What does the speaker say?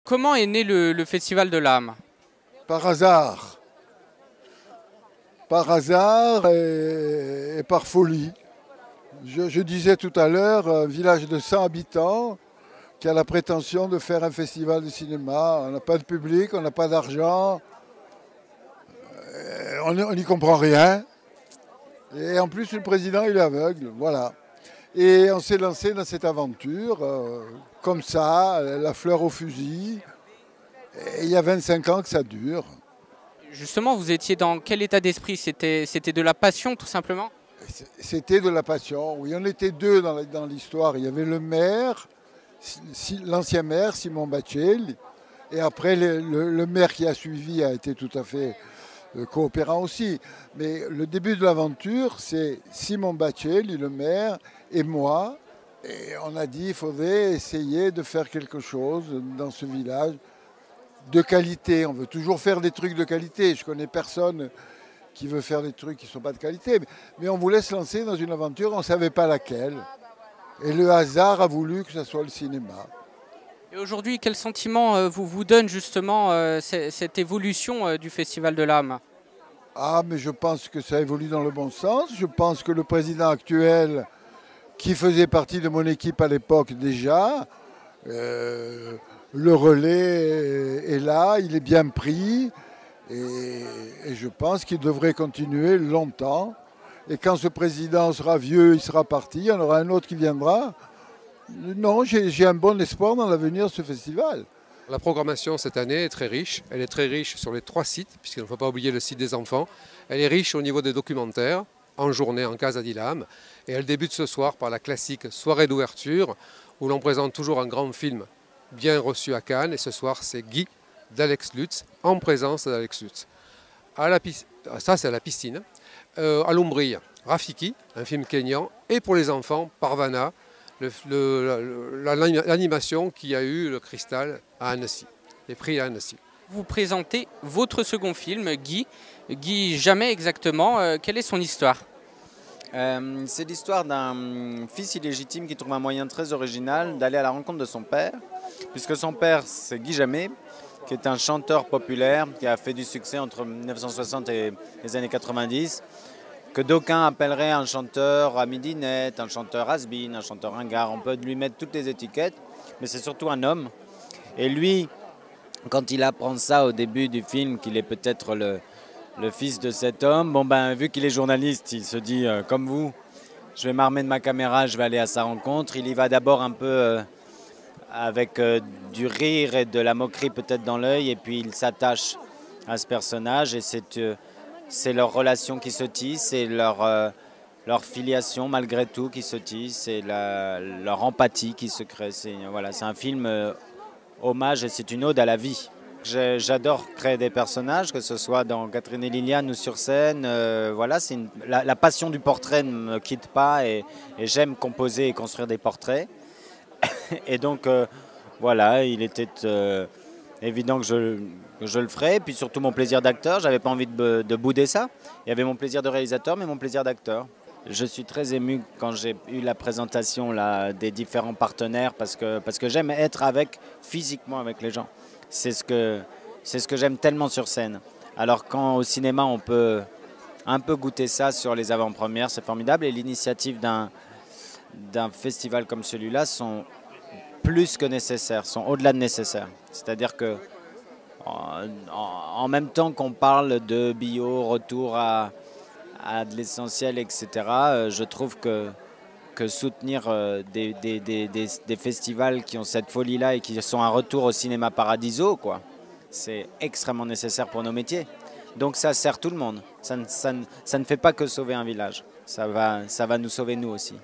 Comment est né le Festival de l'âme? Par hasard. Par hasard et par folie. Je disais tout à l'heure, un village de 100 habitants qui a la prétention de faire un festival de cinéma. On n'a pas de public, on n'a pas d'argent, on n'y comprend rien. Et en plus, le président, il est aveugle, voilà. Et on s'est lancé dans cette aventure, comme ça, la fleur au fusil. Et il y a 25 ans que ça dure. Justement, vous étiez dans quel état d'esprit? C'était de la passion, tout simplement? C'était de la passion, oui. On était deux dans l'histoire. Il y avait le maire, l'ancien maire, Simon Baccelli, et après le maire qui a suivi a été tout à fait coopérant aussi. Mais le début de l'aventure, c'est Simon Baccelli, le maire, et moi. Et on a dit qu'il faudrait essayer de faire quelque chose dans ce village de qualité. On veut toujours faire des trucs de qualité. Je connais personne qui veut faire des trucs qui ne sont pas de qualité. Mais on voulait se lancer dans une aventure, on ne savait pas laquelle. Et le hasard a voulu que ce soit le cinéma. Et aujourd'hui, quel sentiment vous donne justement cette évolution du Festival de l'âme? Ah, mais je pense que ça évolue dans le bon sens. Je pense que le président actuel, qui faisait partie de mon équipe à l'époque déjà, le relais est là, il est bien pris. Et je pense qu'il devrait continuer longtemps. Et quand ce président sera vieux, il sera parti, il y en aura un autre qui viendra. Non, j'ai un bon espoir dans l'avenir de ce festival. La programmation cette année est très riche. Elle est très riche sur les 3 sites, puisqu'il ne faut pas oublier le site des enfants. Elle est riche au niveau des documentaires, en journée en Casa di Lame. Et elle débute ce soir par la classique soirée d'ouverture, où l'on présente toujours un grand film bien reçu à Cannes. Et ce soir, c'est Guy d'Alex Lutz, en présence d'Alex Lutz. Ça, c'est à la piscine. À l'Ombrille, Rafiki, un film kényan. Et pour les enfants, Parvana, l'animation qui a eu le cristal à Annecy, les prix à Annecy. Vous présentez votre second film, Guy. Guy Jamais exactement. Quelle est son histoire? C'est l'histoire d'un fils illégitime qui trouve un moyen très original d'aller à la rencontre de son père, puisque son père, c'est Guy Jamais, qui est un chanteur populaire qui a fait du succès entre 1960 et les années 90, que d'aucuns appelleraient un chanteur à midinette, un chanteur has-been, un chanteur ringard. On peut lui mettre toutes les étiquettes, mais c'est surtout un homme. Et lui, quand il apprend ça au début du film, qu'il est peut-être le fils de cet homme, bon ben, vu qu'il est journaliste, il se dit, comme vous, je vais m'armer de ma caméra, je vais aller à sa rencontre. Il y va d'abord un peu avec du rire et de la moquerie peut-être dans l'œil, et puis il s'attache à ce personnage, et c'est leur relation qui se tisse, c'est leur filiation malgré tout qui se tisse, c'est leur empathie qui se crée. Voilà, c'est un film hommage, et c'est une ode à la vie. J'adore créer des personnages, que ce soit dans Catherine et Liliane ou sur scène. Voilà, la passion du portrait ne me quitte pas, et j'aime composer et construire des portraits. Et donc, voilà, il était évident que je le ferais. Et puis surtout mon plaisir d'acteur, j'avais pas envie de bouder ça. Il y avait mon plaisir de réalisateur, mais mon plaisir d'acteur. Je suis très ému quand j'ai eu la présentation là, des différents partenaires, parce que j'aime être physiquement avec les gens. C'est ce que j'aime tellement sur scène. Alors quand au cinéma on peut un peu goûter ça sur les avant-premières, c'est formidable. Et l'initiative d'un festival comme celui-là sont plus que nécessaires, sont au-delà de nécessaires. C'est-à-dire que en même temps qu'on parle de bio, retour à de l'essentiel, etc., je trouve que soutenir des festivals qui ont cette folie-là et qui sont un retour au cinéma Paradiso, quoi, c'est extrêmement nécessaire pour nos métiers. Donc ça sert tout le monde. Ça ne fait pas que sauver un village. Ça va nous sauver nous aussi.